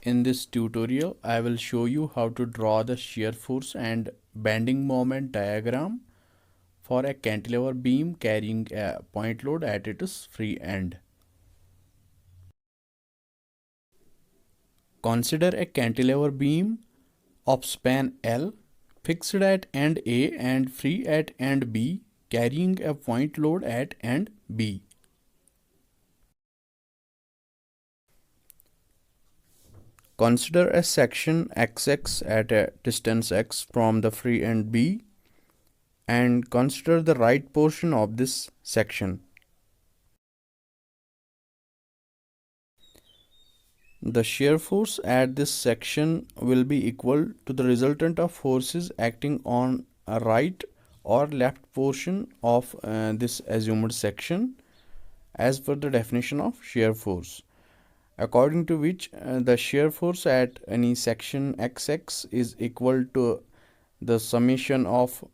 In this tutorial, I will show you how to draw the shear force and bending moment diagram for a cantilever beam carrying a point load at its free end. Consider a cantilever beam of span L fixed at end A and free at end B, carrying a point load at end B. Consider a section XX at a distance x from the free end B and consider the right portion of this section. The shear force at this section will be equal to the resultant of forces acting on a right or left portion of this assumed section as per the definition of shear force, according to which the shear force at any section XX is equal to the summation of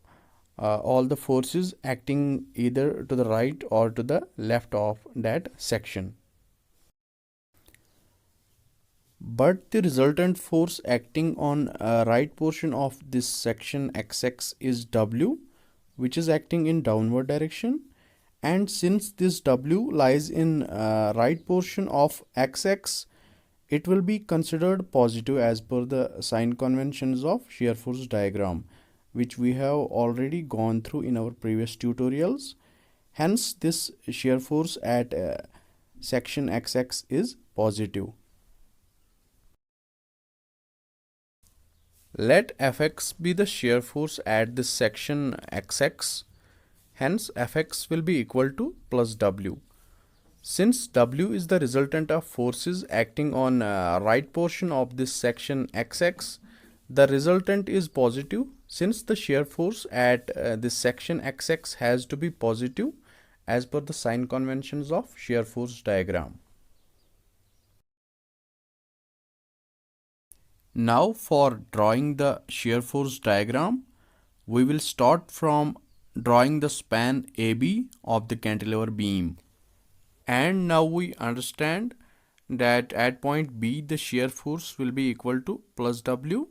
all the forces acting either to the right or to the left of that section. But the resultant force acting on right portion of this section XX is W, which is acting in downward direction, and since this W lies in right portion of XX, it will be considered positive as per the sign conventions of shear force diagram, which we have already gone through in our previous tutorials. Hence, this shear force at section XX is positive. Let Fx be the shear force at this section XX. Hence, Fx will be equal to plus W. Since W is the resultant of forces acting on right portion of this section XX, the resultant is positive. Since the shear force at this section XX has to be positive as per the sign conventions of shear force diagram. Now for drawing the shear force diagram, we will start from drawing the span AB of the cantilever beam. And now we understand that at point B the shear force will be equal to plus W.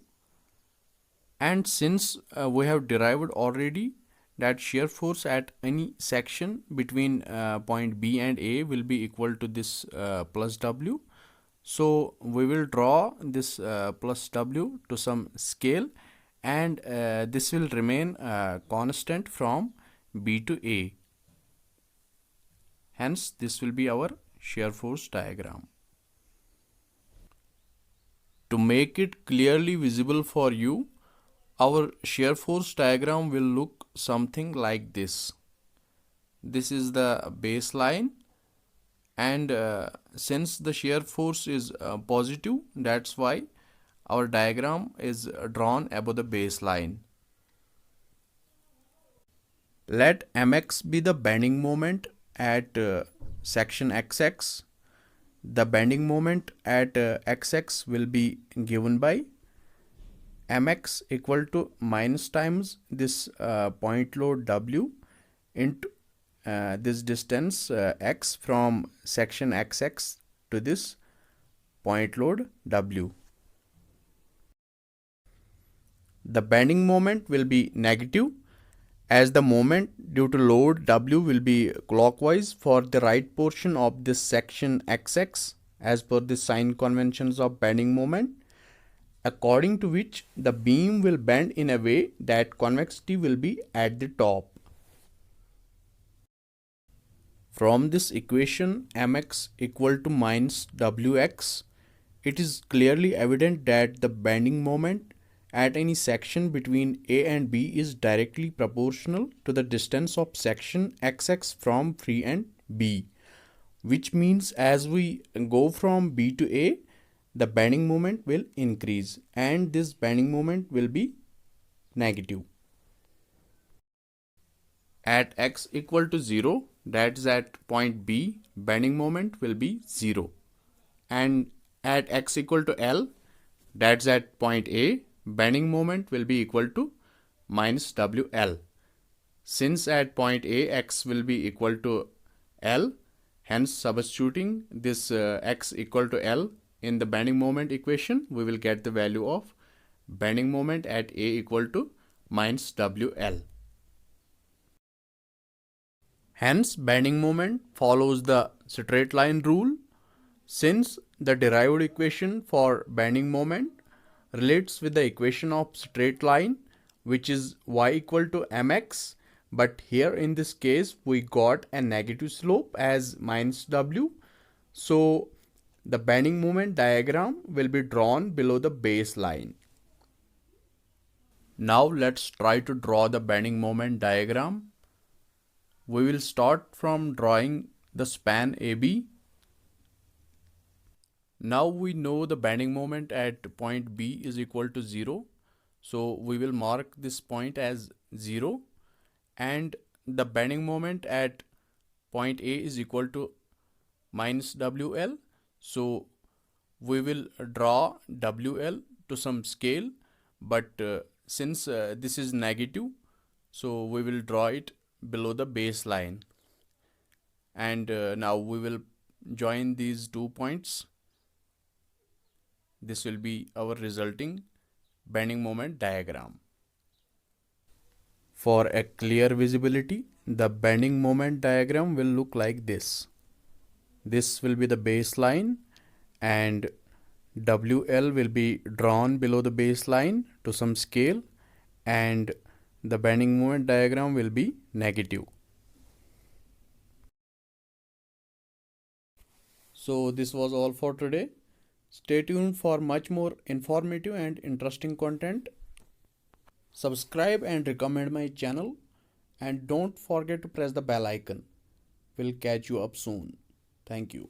And since we have derived already that shear force at any section between point B and A will be equal to this plus W. So we will draw this plus W to some scale, and this will remain constant from B to A. Hence, this will be our shear force diagram. To make it clearly visible for you, our shear force diagram will look something like this. This is the baseline, and since the shear force is positive, that's why our diagram is drawn above the baseline. Let Mx be the bending moment at section XX. The bending moment at XX will be given by Mx equal to minus times this point load W into this distance x from section XX to this point load W. The bending moment will be negative as the moment due to load W will be clockwise for the right portion of this section XX as per the sign conventions of bending moment, according to which the beam will bend in a way that convexity will be at the top. From this equation Mx equal to minus Wx, it is clearly evident that the bending moment at any section between A and B is directly proportional to the distance of section XX from free end B, which means as we go from B to A, the bending moment will increase and this bending moment will be negative. At x equal to 0, that is at point B, bending moment will be 0. And at x equal to L, that's at point A, bending moment will be equal to minus WL. Since at point A, x will be equal to L, hence substituting this x equal to L in the bending moment equation, we will get the value of bending moment at A equal to minus WL. Hence, bending moment follows the straight line rule. Since the derived equation for bending moment relates with the equation of straight line, which is y equal to mx, but here in this case we got a negative slope as minus w, so the bending moment diagram will be drawn below the baseline. Now let's try to draw the bending moment diagram. We will start from drawing the span AB. Now we know the bending moment at point B is equal to 0. So we will mark this point as 0, and the bending moment at point A is equal to minus WL. So we will draw WL to some scale, but since this is negative, so we will draw it below the baseline. And now we will join these 2 points. This will be our resulting bending moment diagram. For a clear visibility, the bending moment diagram will look like this. This will be the baseline, and WL will be drawn below the baseline to some scale, and the bending moment diagram will be negative. So this was all for today. Stay tuned for much more informative and interesting content. Subscribe and recommend my channel, and don't forget to press the bell icon. We'll catch you up soon. Thank you.